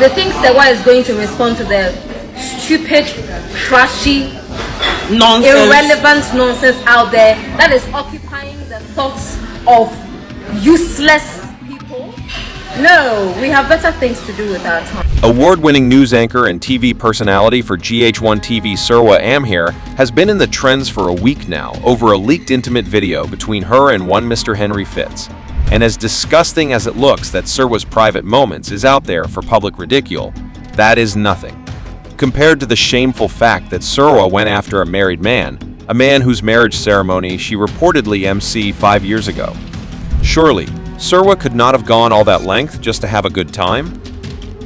they think Serwaa is going to respond to the stupid, trashy, nonsense, irrelevant nonsense out there that is occupying the thoughts of useless people. No, we have better things to do with our time. Award-winning news anchor and TV personality for GH1 TV Serwaa Amihere has been in the trends for a week now over a leaked intimate video between her and one Mr. Henry Fitz. And as disgusting as it looks that Serwaa's private moments is out there for public ridicule, that is nothing compared to the shameful fact that Serwaa went after a married man, a man whose marriage ceremony she reportedly emceed 5 years ago. Surely, Serwaa could not have gone all that length just to have a good time?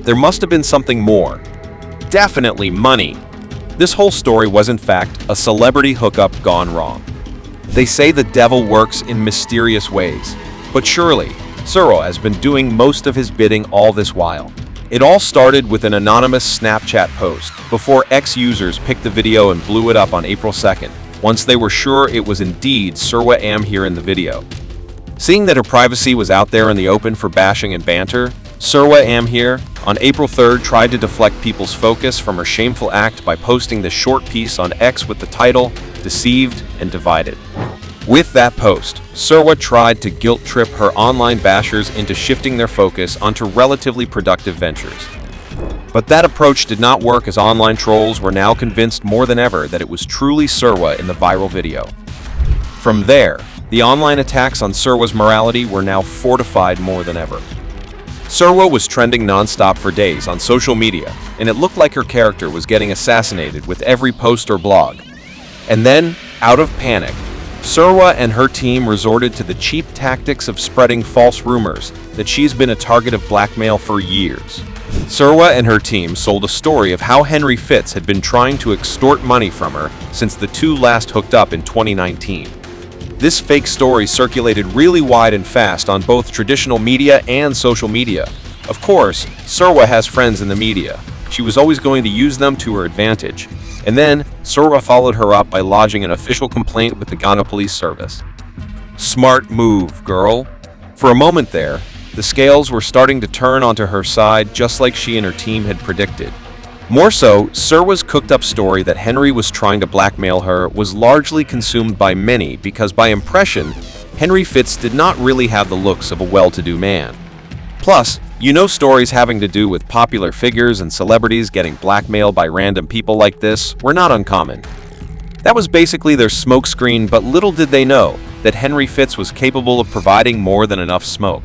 There must have been something more. Definitely money. This whole story was in fact a celebrity hookup gone wrong. They say the devil works in mysterious ways, but surely Serwaa has been doing most of his bidding all this while. It all started with an anonymous Snapchat post before ex-users picked the video and blew it up on April 2nd, once they were sure it was indeed Serwaa Amihere in the video. Seeing that her privacy was out there in the open for bashing and banter, Serwaa Amihere, on April 3rd, tried to deflect people's focus from her shameful act by posting this short piece on X with the title, "Deceived and Divided." With that post, Serwaa tried to guilt-trip her online bashers into shifting their focus onto relatively productive ventures. But that approach did not work, as online trolls were now convinced more than ever that it was truly Serwaa in the viral video. From there, the online attacks on Serwaa's morality were now fortified more than ever. Serwaa was trending non-stop for days on social media, and it looked like her character was getting assassinated with every post or blog. And then, out of panic, Serwaa and her team resorted to the cheap tactics of spreading false rumors that she's been a target of blackmail for years. Serwaa and her team sold a story of how Henry Fitz had been trying to extort money from her since the two last hooked up in 2019. This fake story circulated really wide and fast on both traditional media and social media. Of course, Serwaa has friends in the media. She was always going to use them to her advantage. And then, Serwaa followed her up by lodging an official complaint with the Ghana Police Service. Smart move, girl. For a moment there, the scales were starting to turn onto her side, just like she and her team had predicted. More so, Serwaa's cooked-up story that Henry was trying to blackmail her was largely consumed by many because, by impression, Henry Fitz did not really have the looks of a well-to-do man. Plus, you know, stories having to do with popular figures and celebrities getting blackmailed by random people like this were not uncommon. That was basically their smokescreen, but little did they know that Henry Fitz was capable of providing more than enough smoke.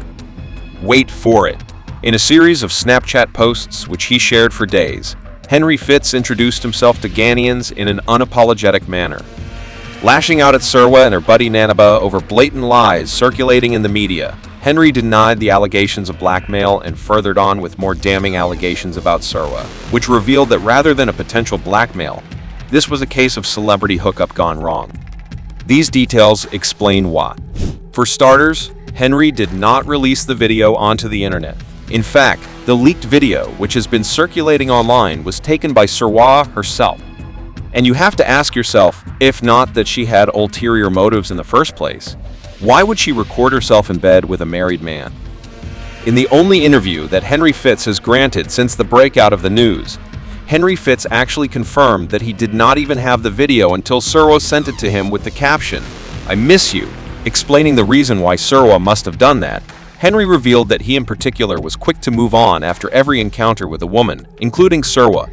Wait for it. In a series of Snapchat posts, which he shared for days, Henry Fitz introduced himself to Ghanaians in an unapologetic manner, lashing out at Serwaa and her buddy Nanaba over blatant lies circulating in the media. Henry denied the allegations of blackmail and furthered on with more damning allegations about Serwaa, which revealed that rather than a potential blackmail, this was a case of celebrity hookup gone wrong. These details explain why. For starters, Henry did not release the video onto the internet. In fact, the leaked video, which has been circulating online, was taken by Serwaa herself. And you have to ask yourself, if not that she had ulterior motives in the first place, why would she record herself in bed with a married man? In the only interview that Henry Fitz has granted since the breakout of the news, Henry Fitz actually confirmed that he did not even have the video until Serwaa sent it to him with the caption, "I miss you." Explaining the reason why Serwaa must have done that, Henry revealed that he in particular was quick to move on after every encounter with a woman, including Serwaa.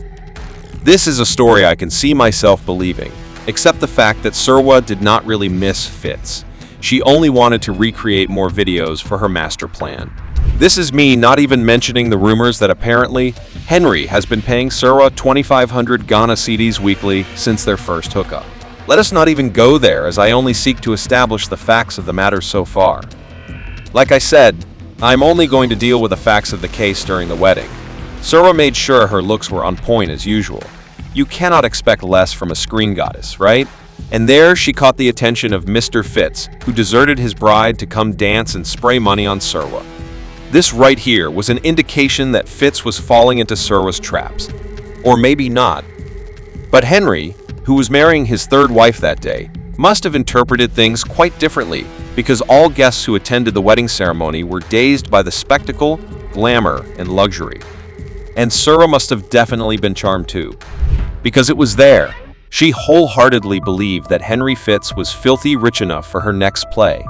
This is a story I can see myself believing, except the fact that Serwaa did not really miss Fitz. She only wanted to recreate more videos for her master plan. This is me not even mentioning the rumors that apparently Henry has been paying Serwaa 2,500 Ghana cedis weekly since their first hookup. Let us not even go there, as I only seek to establish the facts of the matter so far. Like I said, I'm only going to deal with the facts of the case during the wedding. Serwaa made sure her looks were on point as usual. You cannot expect less from a screen goddess, right? And there she caught the attention of Mr. Fitz, who deserted his bride to come dance and spray money on Serwaa. This right here was an indication that Fitz was falling into Serwaa's traps. Or maybe not. But Henry, who was marrying his third wife that day, must have interpreted things quite differently, because all guests who attended the wedding ceremony were dazed by the spectacle, glamour, and luxury. And Serwaa must have definitely been charmed too. Because it was there. She wholeheartedly believed that Henry Fitz was filthy rich enough for her next play.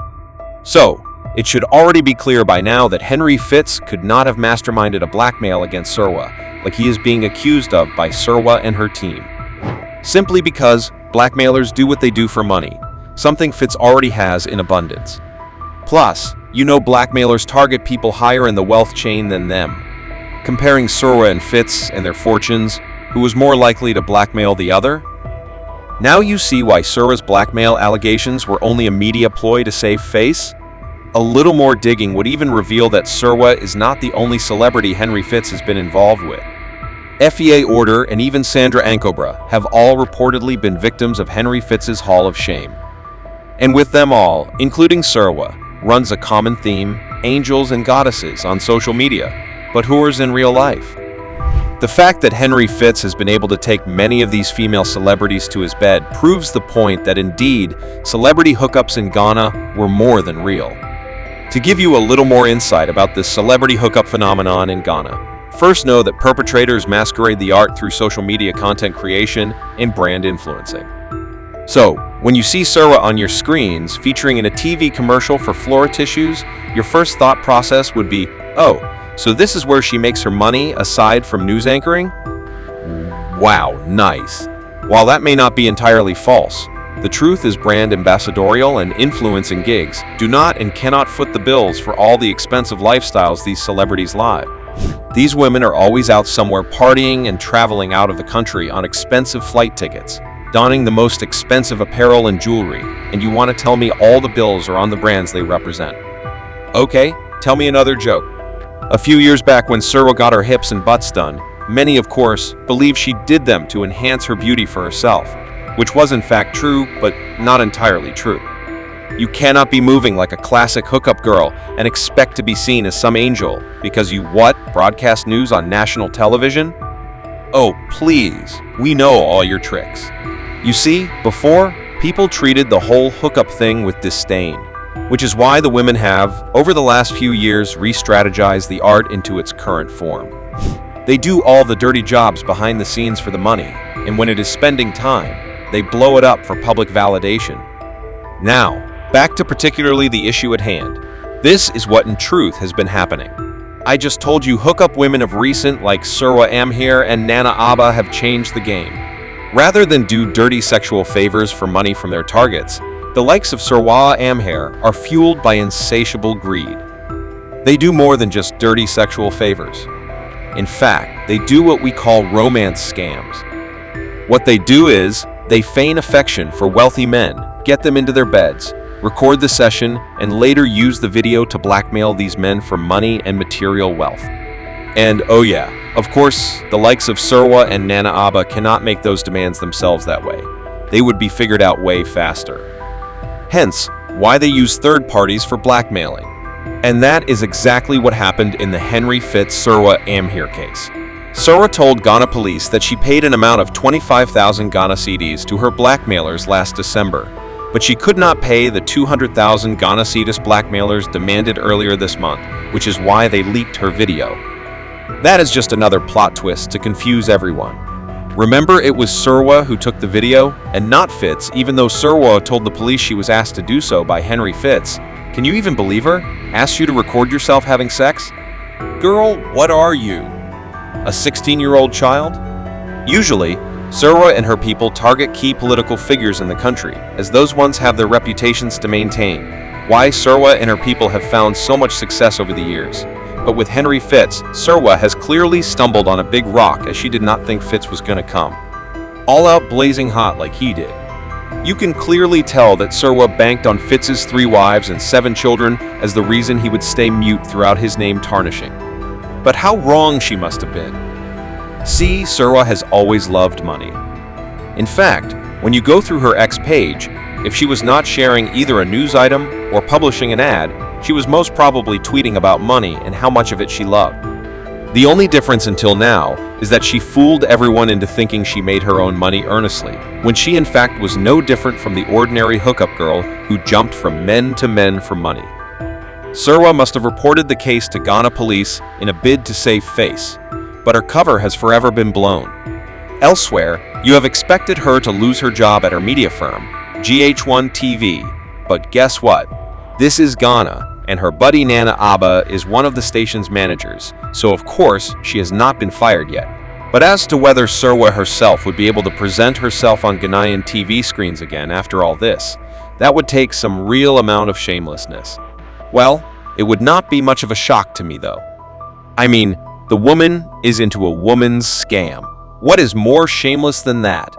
So, it should already be clear by now that Henry Fitz could not have masterminded a blackmail against Serwaa, like he is being accused of by Serwaa and her team. Simply because blackmailers do what they do for money, something Fitz already has in abundance. Plus, you know blackmailers target people higher in the wealth chain than them. Comparing Serwaa and Fitz and their fortunes, who was more likely to blackmail the other? Now you see why Serwaa's blackmail allegations were only a media ploy to save face? A little more digging would even reveal that Serwaa is not the only celebrity Henry Fitz has been involved with. FEA Order and even Sandra Ankobra have all reportedly been victims of Henry Fitz's Hall of Shame. And with them all, including Serwaa, runs a common theme: angels and goddesses on social media, but whores in real life. The fact that Henry Fitz has been able to take many of these female celebrities to his bed proves the point that indeed, celebrity hookups in Ghana were more than real. To give you a little more insight about this celebrity hookup phenomenon in Ghana, first know that perpetrators masquerade the art through social media content creation and brand influencing. So, when you see Serwaa on your screens featuring in a TV commercial for Flora tissues, your first thought process would be, oh, so this is where she makes her money aside from news anchoring? Wow, nice. While that may not be entirely false, the truth is brand ambassadorial and influencing gigs do not and cannot foot the bills for all the expensive lifestyles these celebrities live. These women are always out somewhere partying and traveling out of the country on expensive flight tickets, donning the most expensive apparel and jewelry, and you want to tell me all the bills are on the brands they represent. Okay, tell me another joke. A few years back when Serwaa got her hips and butts done, many of course believed she did them to enhance her beauty for herself, which was in fact true, but not entirely true. You cannot be moving like a classic hookup girl and expect to be seen as some angel because you broadcast news on national television? Oh, please, we know all your tricks. You see, before, people treated the whole hookup thing with disdain, which is why the women have, over the last few years, re-strategized the art into its current form. They do all the dirty jobs behind the scenes for the money, and when it is spending time, they blow it up for public validation. Now, back to particularly the issue at hand. This is what in truth has been happening. I just told you hookup women of recent like Serwaa Amihere and Nana Aba have changed the game. Rather than do dirty sexual favors for money from their targets, the likes of Serwaa Amihere are fueled by insatiable greed. They do more than just dirty sexual favors. In fact, they do what we call romance scams. What they do is, they feign affection for wealthy men, get them into their beds, record the session, and later use the video to blackmail these men for money and material wealth. And oh yeah, of course, the likes of Serwaa and Nana Aba cannot make those demands themselves that way. They would be figured out way faster. Hence, why they use third parties for blackmailing. And that is exactly what happened in the Henry Fitz Serwaa Amihere case. Serwaa told Ghana police that she paid an amount of 25,000 Ghana cedis to her blackmailers last December, but she could not pay the 200,000 Ghana cedis blackmailers demanded earlier this month, which is why they leaked her video. That is just another plot twist to confuse everyone. Remember, it was Serwaa who took the video, and not Fitz, even though Serwaa told the police she was asked to do so by Henry Fitz. Can you even believe her? Asked you to record yourself having sex? Girl, what are you? A 16-year-old child? Usually, Serwaa and her people target key political figures in the country, as those ones have their reputations to maintain. Why Serwaa and her people have found so much success over the years. But with Henry Fitz, Serwaa has clearly stumbled on a big rock as she did not think Fitz was gonna come. All out blazing hot like he did. You can clearly tell that Serwaa banked on Fitz's 3 wives and 7 children as the reason he would stay mute throughout his name tarnishing. But how wrong she must have been. See, Serwaa has always loved money. In fact, when you go through her X page, if she was not sharing either a news item or publishing an ad, she was most probably tweeting about money and how much of it she loved. The only difference until now is that she fooled everyone into thinking she made her own money earnestly, when she in fact was no different from the ordinary hookup girl who jumped from men to men for money. Serwaa must have reported the case to Ghana police in a bid to save face, but her cover has forever been blown. Elsewhere, you have expected her to lose her job at her media firm, GH1 TV, but guess what? This is Ghana, and her buddy Nana Abba is one of the station's managers, so of course she has not been fired yet. But as to whether Serwaa herself would be able to present herself on Ghanaian TV screens again after all this, that would take some real amount of shamelessness. Well, it would not be much of a shock to me though. I mean, the woman is into a woman's scam. What is more shameless than that?